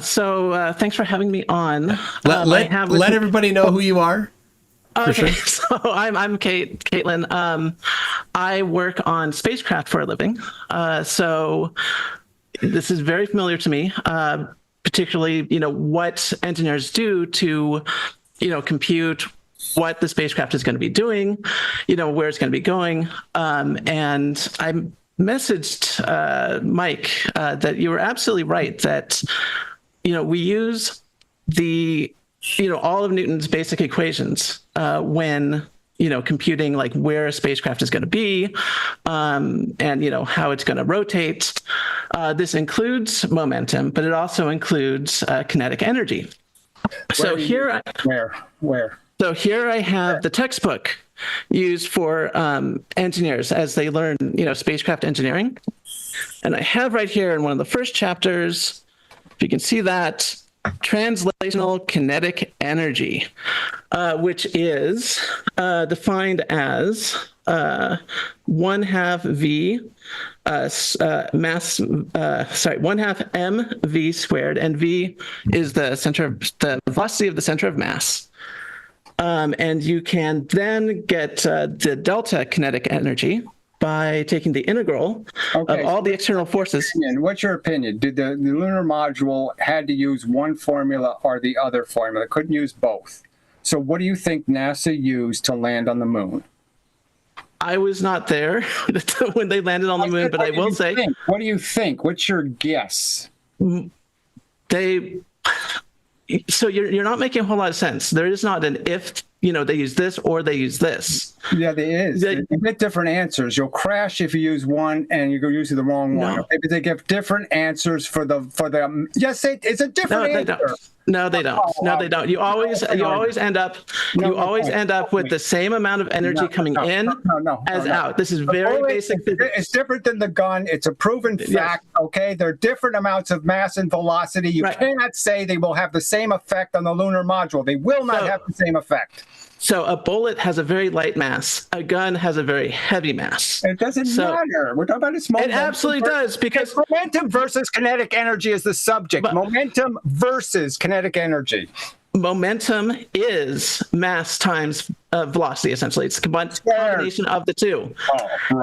Thanks for having me on. Let everybody know who you are. Okay, sure. So I'm Caitlin. I work on spacecraft for a living. So this is very familiar to me, particularly what engineers do to compute what the spacecraft is going to be doing, where it's going to be going, and I messaged Mike that you were absolutely right that we use all of Newton's basic equations when computing like where a spacecraft is going to be and how it's going to rotate. This includes momentum, but it also includes kinetic energy. So here I have the textbook used for engineers as they learn spacecraft engineering, and I have right here in one of the first chapters, if you can see that, translational kinetic energy, which is defined as 1/2 v mass, 1/2 mv squared, and v is the velocity of the center of mass. And you can then get the delta kinetic energy by taking the integral of all the external forces. What's your opinion? Did the lunar module had to use one formula or the other formula? Couldn't use both. So what do you think NASA used to land on the moon? I was not there when they landed on the moon, but I will say... What do you think? What's your guess? So you're not making a whole lot of sense. There is not an if, they use this or they use this. Yeah, there is. You get different answers. You'll crash if you use one and you go use the wrong one. No. Maybe they give different answers for the. Yes, it's a different answer. No, they don't. No, they don't. You always end up with the same amount of energy coming in as out. This is very basic. It's different than the gun. It's a proven fact. Yes. Okay, there are different amounts of mass and velocity. You cannot say they will have the same effect on the lunar module. They will not have the same effect. So a bullet has a very light mass. A gun has a very heavy mass. It doesn't matter. We're talking about a small. It absolutely does, because momentum versus kinetic energy is the subject. Momentum versus kinetic energy. Momentum is mass times velocity. Essentially, it's a combination of the two.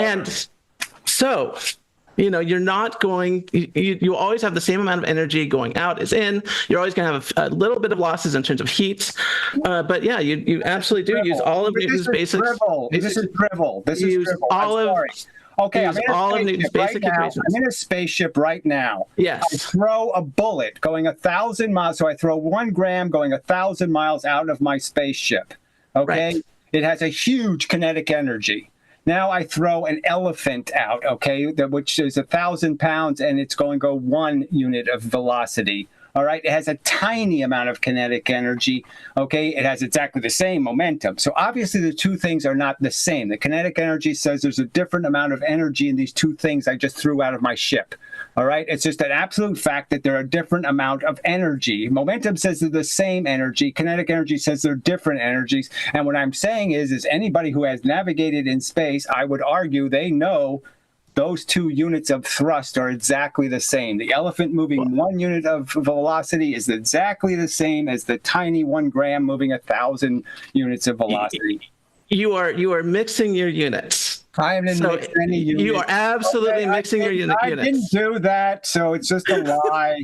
And so, you're not going, you always have the same amount of energy going out as in. You're always going to have a little bit of losses in terms of heat. But yeah, you absolutely do use all of Newton's basic. This is drivel. This is drivel. Okay, I'm in a spaceship right now. Yes. I throw a bullet going 1,000 miles. So I throw 1 gram going 1,000 miles out of my spaceship. Okay. Right. It has a huge kinetic energy. Now I throw an elephant out, okay, which is 1,000 pounds, and it's going to go 1 unit of velocity. All right, it has a tiny amount of kinetic energy, okay? It has exactly the same momentum. So obviously the two things are not the same. The kinetic energy says there's a different amount of energy in these two things I just threw out of my ship. All right, it's just an absolute fact that they're a different amount of energy. Momentum says they're the same energy. Kinetic energy says they're different energies. And what I'm saying is anybody who has navigated in space, I would argue they know those two units of thrust are exactly the same. The elephant moving 1 unit of velocity is exactly the same as the tiny 1 gram moving 1,000 units of velocity. You are mixing your units. I am in any unit. You are absolutely mixing your units. I didn't do that, so it's just a lie.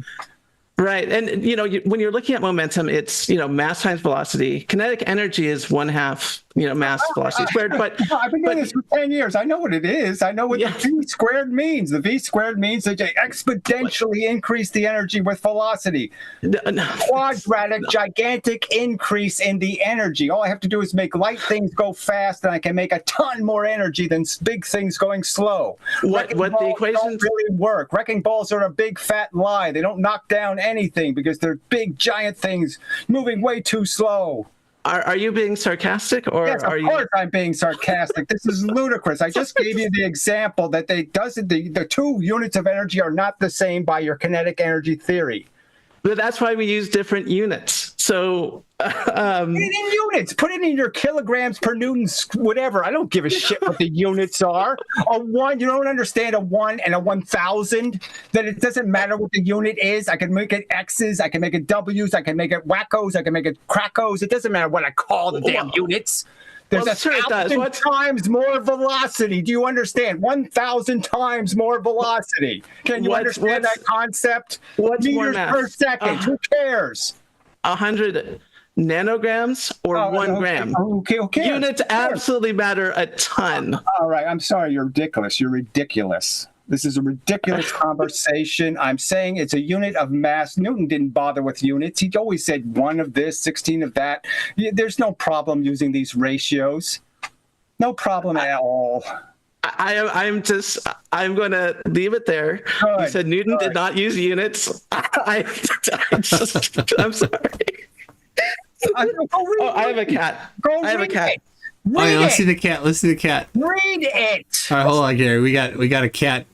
Right. And, when you're looking at momentum, it's, mass times velocity. Kinetic energy is 1/2, mass velocity squared. But I've been doing this for 10 years. I know what it is. I know what the V squared means. The V squared means that you exponentially increase the energy with velocity. Quadratic, gigantic increase in the energy. All I have to do is make light things go fast, and I can make a ton more energy than big things going slow. What the equations don't really work. Wrecking balls are a big fat lie. They don't knock down anything because they're big giant things moving way too slow. Are you being sarcastic, or yes, are you? Of course I'm being sarcastic. This is ludicrous. I just gave you the example that the two units of energy are not the same by your kinetic energy theory. But that's why we use different units. So, Put it in units. Put it in your kilograms per newton, whatever. I don't give a shit what the units are. A one, you don't understand a 1 and a 1,000? That it doesn't matter what the unit is. I can make it X's, I can make it W's, I can make it wackos, I can make it crackos. It doesn't matter what I call the damn units. There's Well, sure it does. 1,000 times more velocity. Do you understand? 1,000 times more velocity. Can you understand that concept? What's more Meters mass? per second. Who cares? 100 nanograms or 1 gram? Okay, who cares? Units absolutely matter a ton. All right, I'm sorry, you're ridiculous. You're ridiculous. This is a ridiculous conversation. I'm saying it's a unit of mass. Newton didn't bother with units. He always said 1 of this, 16 of that. There's no problem using these ratios. No problem at all. I'm going to leave it there. Good, You said Newton good. did not use units. I'm sorry. Oh, I have a cat. I have a cat. Oh, yeah, let's see the cat. Let's see the cat. Read it. All right, hold on, Gary. We got a cat.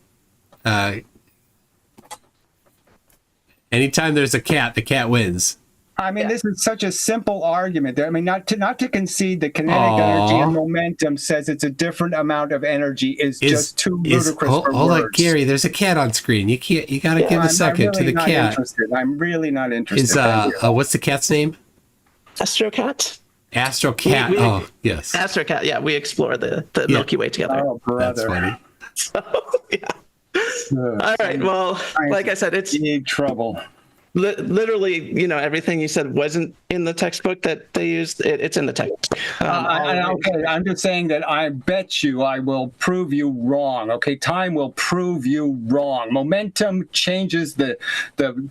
Anytime there's a cat, the cat wins. I mean, this is such a simple argument. I mean, not to concede that kinetic Aw. energy and momentum says it's a different amount of energy is just too ludicrous for hold on, words. Gary. There's a cat on screen. You got to give a second to the not cat. Interested. I'm really not interested. Is Thank you. what's the cat's name? Astrocat? Astro Cat. We- Oh, yes. Astrocat, yeah. We explore the Milky Way together. Oh, That's brother. funny. So, yeah. All right. Well, like I said, it's Big trouble. literally, everything you said wasn't in the textbook that they used. It's in the text. Okay, I'm just saying that I bet you I will prove you wrong. Okay, time will prove you wrong. Momentum changes the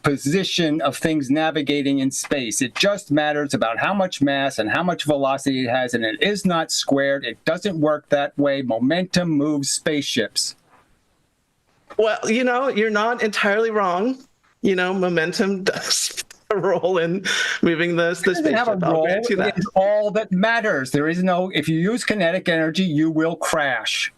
position of things navigating in space. It just matters about how much mass and how much velocity it has, and it is not squared. It doesn't work that way. Momentum moves spaceships. Well, you're not entirely wrong. Momentum does a role in moving the It doesn't have a spaceship. I'll role. grant you that. It's all that matters. There is no. If you use kinetic energy, you will crash.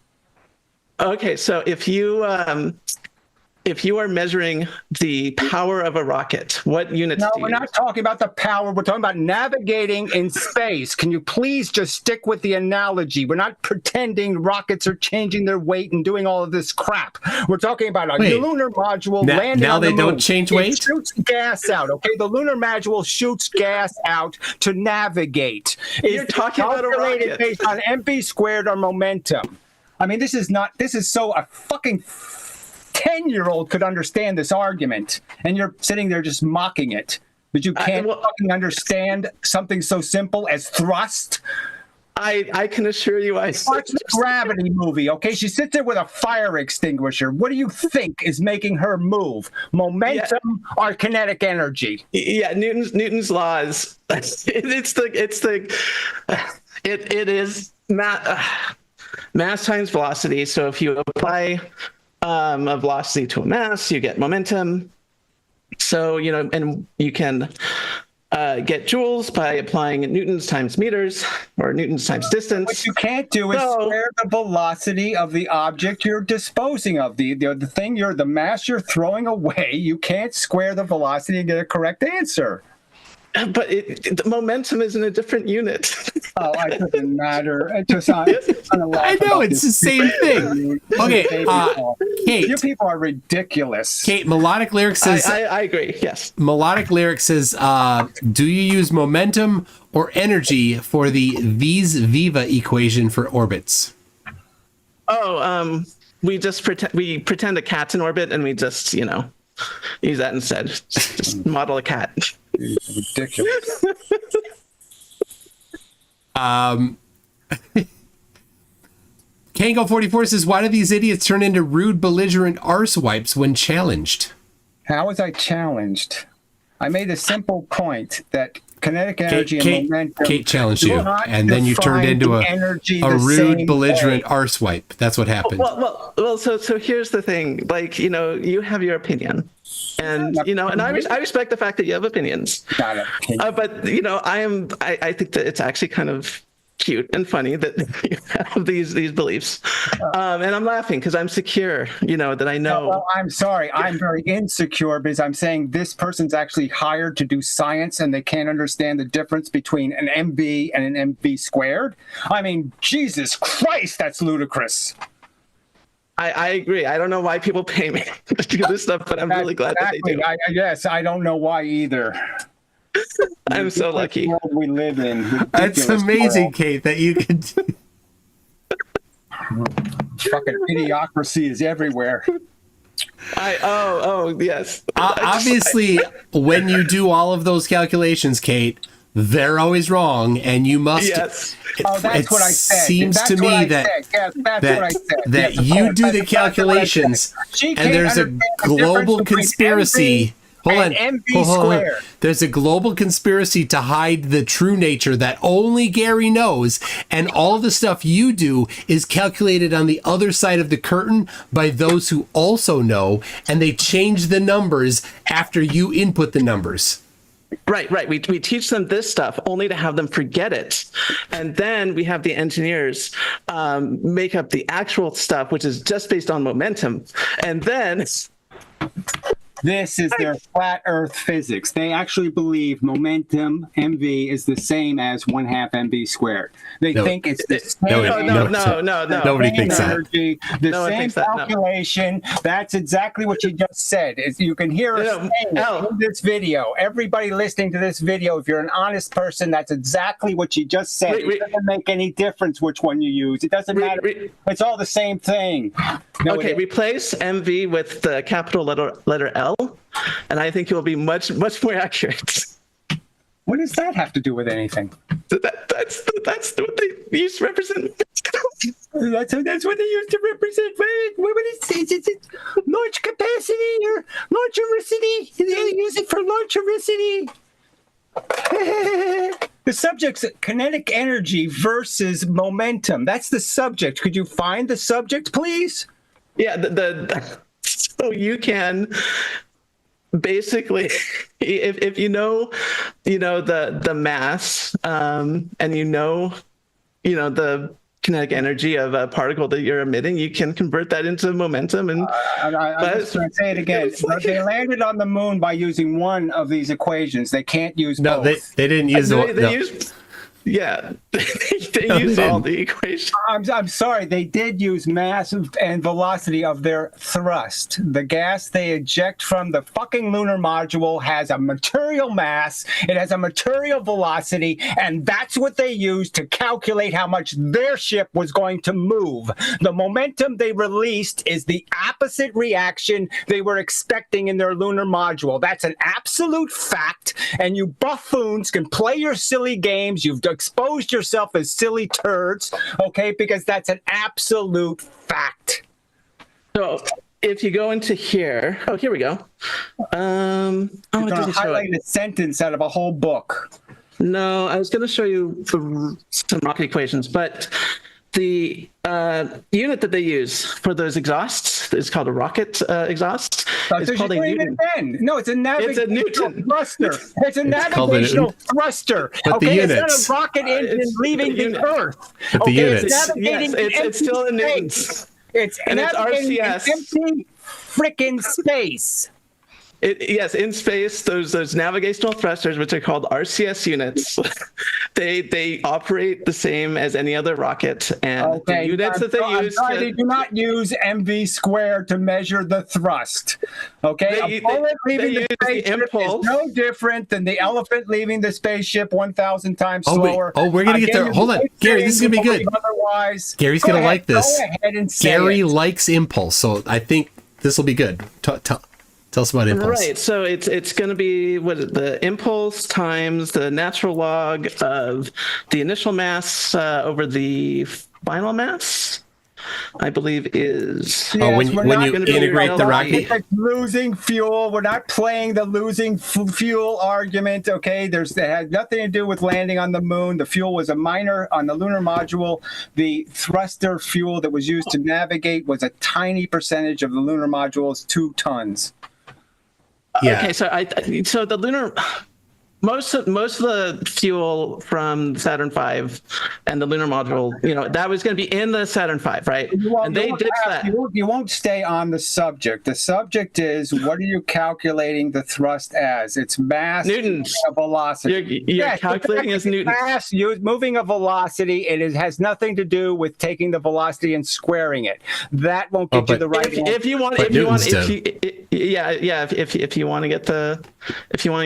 Okay, so if you are measuring the power of a rocket, what units No, do you we're not talking about the power. We're talking about navigating in space. Can you please just stick with the analogy? We're not pretending rockets are changing their weight and doing all of this crap. We're talking about a Wait. lunar module landing Now on the they moon. don't change It weight? shoots gas out, okay? The lunar module shoots gas out to navigate. You're It's talking about a calculated rocket. based on mv squared or momentum. I mean, this is so a fucking 10-year-old could understand this argument, and you're sitting there just mocking it. But you can't fucking understand something so simple as thrust. I can assure you I Watch the Gravity movie, okay? She sits there with a fire extinguisher. What do you think is making her move? Momentum or kinetic energy? Yeah, Newton's laws. It is mass times velocity. So if you apply a velocity to a mass, you get momentum. So and you can get joules by applying Newton's times meters or Newton's times distance. What you can't do is square the velocity of the object you're disposing of. The thing the mass you're throwing away, you can't square the velocity and get a correct answer. But the momentum is in a different unit. Oh, it doesn't matter. It just, I know, it's the same thing. Okay, Kate. You people are ridiculous. Kate, Melodic Lyrics says... I agree, yes. Melodic Lyrics says, do you use momentum or energy for the Vies-Viva equation for orbits? Oh, we just pretend a cat's in orbit and we just, use that instead. Just model a cat. Ridiculous. Kango44 says, why do these idiots turn into rude, belligerent arsewipes when challenged? How was I challenged? I made a simple point that kinetic energy and momentum. Kate challenged you, do not and then you turned define into energy a the rude, same belligerent way. arsewipe. That's what happened. Well. So here's the thing. Like, you have your opinion, and and I respect the fact that you have opinions. Not an opinion. But I think that it's actually kind of cute and funny that you have these beliefs, and I'm laughing because I'm secure. That I know. Well, I'm sorry. I'm very insecure because I'm saying this person's actually hired to do science and they can't understand the difference between an MV and an MV squared. I mean, Jesus Christ, that's ludicrous. I agree. I don't know why people pay me to do this stuff, but I'm really glad that they do. Yes, I don't know why either. I'm so lucky. World we live in. That's amazing, Kate, that you can do. Fucking idiocracy is everywhere. Yes. Obviously, when you do all of those calculations, Kate, they're always wrong, and you must. Yes. That's what I said. Seems That's to what me I that said. Yes, that's that, what I said. that Yes, you course. do That's the exactly what I calculations, said. She and can't there's a understand the global difference between conspiracy. MV Hold on. and MV Hold on. squared. There's a global conspiracy to hide the true nature that only Gary knows, and all the stuff you do is calculated on the other side of the curtain by those who also know, and they change the numbers after you input the numbers. Right. We teach them this stuff only to have them forget it. And then we have the engineers make up the actual stuff, which is just based on momentum. And then... This is their flat Earth physics. They actually believe momentum MV is the same as 1/2 MV squared. They think it's the same. No. Nobody thinks that. Energy, the No one same thinks that, no. calculation. That's exactly what you just said. You can hear us saying it in this video. Everybody listening to this video, if you're an honest person, that's exactly what you just said. It doesn't make any difference which one you use. It doesn't matter. It's all the same thing. No, Okay, replace MV with the capital letter L, and I think you'll be much more accurate. What does that have to do with anything? That's what they use to represent. That's what they use to represent. What is it? Launch capacity or launchericity? They use it for launchericity. The subject's kinetic energy versus momentum. That's the subject. Could you find the subject, please? Yeah, so you can basically, if you know the mass, and the kinetic energy of a particle that you're emitting, you can convert that into momentum. And I'm just going to say it again. They landed on the moon by using one of these equations. They can't use both. No, they didn't use they used. Yeah, they use all the equations. I'm sorry, they did use mass and velocity of their thrust. The gas they eject from the fucking lunar module has a material mass, it has a material velocity, and that's what they used to calculate how much their ship was going to move. The momentum they released is the opposite reaction they were expecting in their lunar module. That's an absolute fact, and you buffoons can play your silly games. You've exposed yourself as silly turds, okay? Because that's an absolute fact. So if you go into here, here we go. You're going to highlight a sentence out of a whole book. No, I was going to show you some rocket equations, but the unit that they use for those exhausts is called a rocket exhaust. It's called a Newton. No, it's a navigational thruster. It's a navigational thruster. Okay, it's not a rocket engine leaving the Earth. The units. It's still in newtons. It's RCS. Empty freaking space. Yes, in space, those navigational thrusters, which are called RCS units, they operate the same as any other rocket, and the units that they use. They do not use MV squared to measure the thrust. Okay, a bullet leaving the spaceship is no different than the elephant leaving the spaceship 1,000 times slower. We're gonna get there. Hold on, Gary. This is gonna be good. Otherwise, Gary's gonna like this. Go ahead and say Gary likes impulse, so I think this will be good. Tell us about impulse. Right, so it's going to be the impulse times the natural log of the initial mass over the final mass, I believe is. When you integrate the rocket, it's losing fuel. We're not playing the losing fuel argument. Okay, it had nothing to do with landing on the moon. The fuel was a minor on the lunar module. The thruster fuel that was used to navigate was a tiny percentage of the lunar module's 2 tons. Yeah. Okay, so the lunar. most of the fuel from Saturn V and the lunar module, that was going to be in the Saturn V, right? And they ditched that. You won't stay on the subject. The subject is, what are you calculating the thrust as? It's mass, Newtons. velocity. You're calculating as newtons. Mass, moving a velocity. It has nothing to do with taking the velocity and squaring it. That won't get you the right answer. If you want to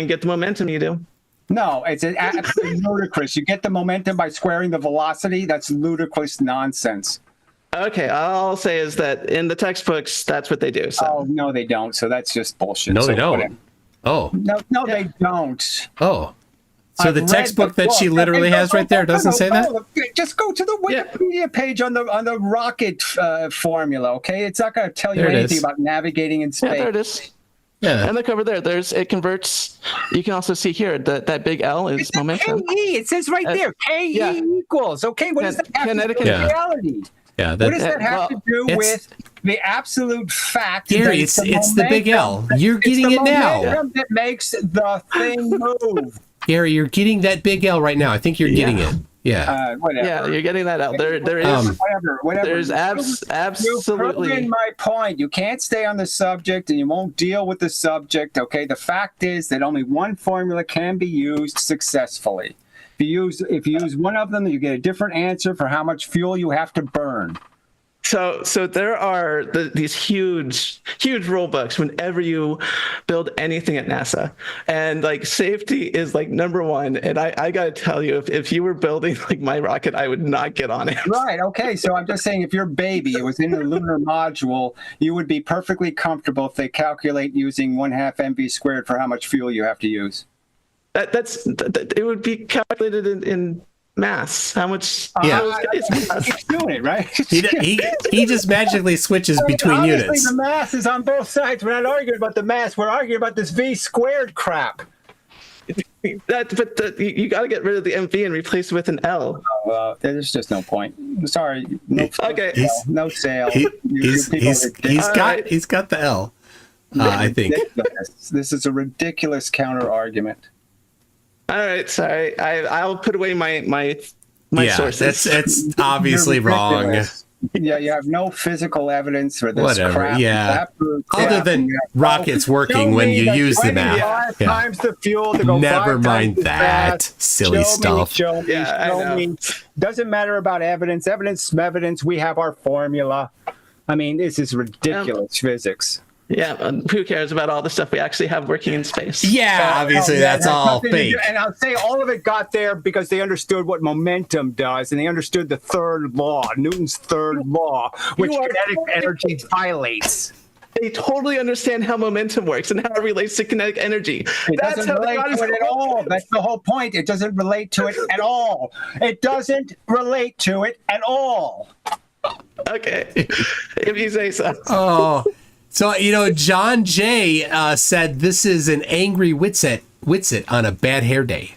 get the momentum, you do. No, it's absolutely ludicrous. You get the momentum by squaring the velocity. That's ludicrous nonsense. Okay, all I'll say is that in the textbooks, that's what they do. So. Oh, no, they don't. So that's just bullshit. No, they don't. Whatever. Oh. No, they don't. Oh. So I've the read textbook that she literally has right there doesn't say that? Just go to the Wikipedia page on the rocket formula, okay? It's not going to tell you There it anything is. about navigating in space. Yeah, there it is. Yeah. And look over there. It converts. You can also see here that big L is It's momentum. KE. It says right there. KE equals. Okay, what does that have to do with Kinetic reality? Yeah, What does that have to do it's- with the absolute fact Gary, that it's the big L. You're getting it's the it now. momentum that makes the thing move. Gary, you're getting that big L right now. I think you're getting it. Yeah. Whatever. Yeah, you're getting that out. There is. Whatever. There's You've absolutely. proven my point. You can't stay on the subject, and you won't deal with the subject. Okay. The fact is that only one formula can be used successfully. If you use one of them, you get a different answer for how much fuel you have to burn. So there are these huge rule books whenever you build anything at NASA, and like safety is like number one. And I got to tell you, if you were building like my rocket, I would not get on it. Right. Okay. So I'm just saying, if your baby was in the lunar module, you would be perfectly comfortable if they calculate using 1/2 mv squared for how much fuel you have to use. It would be calculated in mass. How much? Yeah. He's doing it, right? He just magically switches between Obviously, units. the mass is on both sides. We're not arguing about the mass. We're arguing about this v squared crap. You got to get rid of the MV and replace it with an L. There's just no point. Sorry. No, Okay. no sale. He's got the L. I think. Ridiculous. This is a ridiculous counter argument. All right. Sorry. I'll put away my Yeah, sources. that's obviously You're wrong. ridiculous. Yeah, you have no physical evidence for this Whatever, crap. yeah. That proves Other crap. than You have rockets show working me when you that use the 25 math. Yeah. times the fuel to go Never 5 mind times as that fast. silly Show stuff. Show me. Yeah, I know. Doesn't matter about evidence. Evidence. We have our formula. I mean, this is ridiculous physics. Yeah. Who cares about all the stuff we actually have working in space? Yeah, obviously Yeah, that's all nothing to fake. do- And I'll say all of it got there because they understood what momentum does, and they understood the third law, Newton's third law, which You are kinetic totally- energy violates. They totally understand how momentum works and how it relates to kinetic energy. It That's doesn't how they relate got to us it at all. That's the whole point. It doesn't relate to it at all. It doesn't relate to it at all. Okay. If you say so. Oh, so John Jay said this is an angry Witsit on a bad hair day.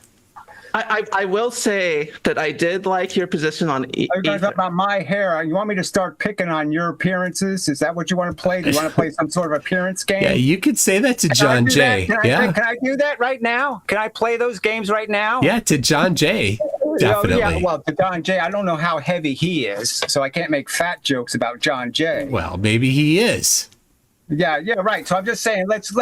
I will say that I did like your position on Are you going to talk about my hair? You want me to start picking on your appearances? Is that what you want to play? Do you want to play some sort of appearance game? Yeah, you could say that to Can I John do Jay. that? Yeah, Can I do that right now? Can I play those games right now? yeah, to John Jay. Definitely. Yeah, well, to John Jay, I don't know how heavy he is, so I can't make fat jokes about John Jay. Well, maybe he is. Yeah, right. So I'm just saying, let's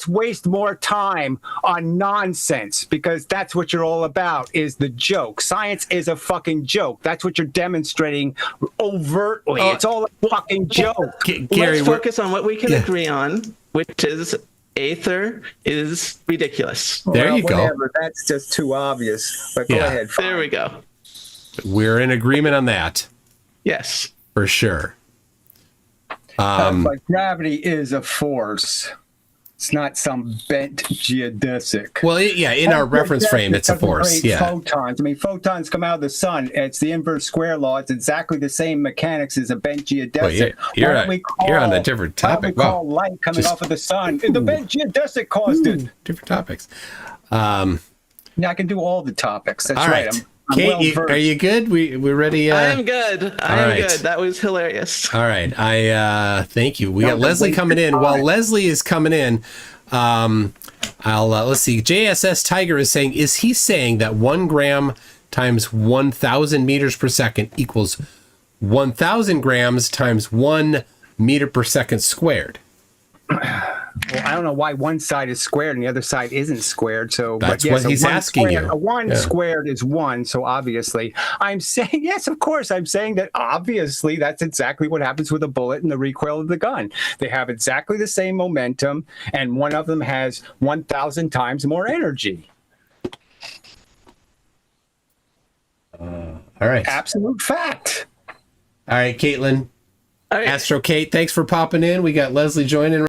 waste more time on nonsense, because that's what you're all about, is the joke. Science is a fucking joke. That's what you're demonstrating overtly. It's all a fucking joke. Gary, Let's we're- focus on what we can agree on, which is Aether is ridiculous. There you go. Whatever. That's just too obvious. But go Yeah. ahead. There we go. we're in agreement on that Yes. for sure. But gravity is a force. It's not some bent geodesic. Well, yeah, in our reference frame, it's a Doesn't force. create Yeah. Photons. I mean, photons come out of the sun. It's the inverse square law. It's exactly the same mechanics as a bent geodesic. Well, you're on a different Why do topic. we call Wow. light coming off of the sun? The bent geodesic caused it. Different topics. Yeah, I can do all the topics. That's All right. right. I'm Kate, well-versed. are you good? We're ready. I am good. I am right. good. That was hilarious. All right. I thank you. We got Don't Leslie waste coming your in. While time. Leslie is coming in, Let's see. JSS Tiger is saying, is he saying that 1 gram times 1,000 meters per second equals 1,000 grams times 1 meter per second squared? Well, I don't know why one side is squared and the other side isn't squared. So That's but yes, what he's asking you. A one Yeah. squared is 1. So obviously, I'm saying yes. Of course, I'm saying that obviously that's exactly what happens with a bullet and the recoil of the gun. They have exactly the same momentum, and one of them has 1,000 times more energy. All right. Absolute fact. All right, Caitlin. All right. Astro Kate, thanks for popping in. We got Leslie joining.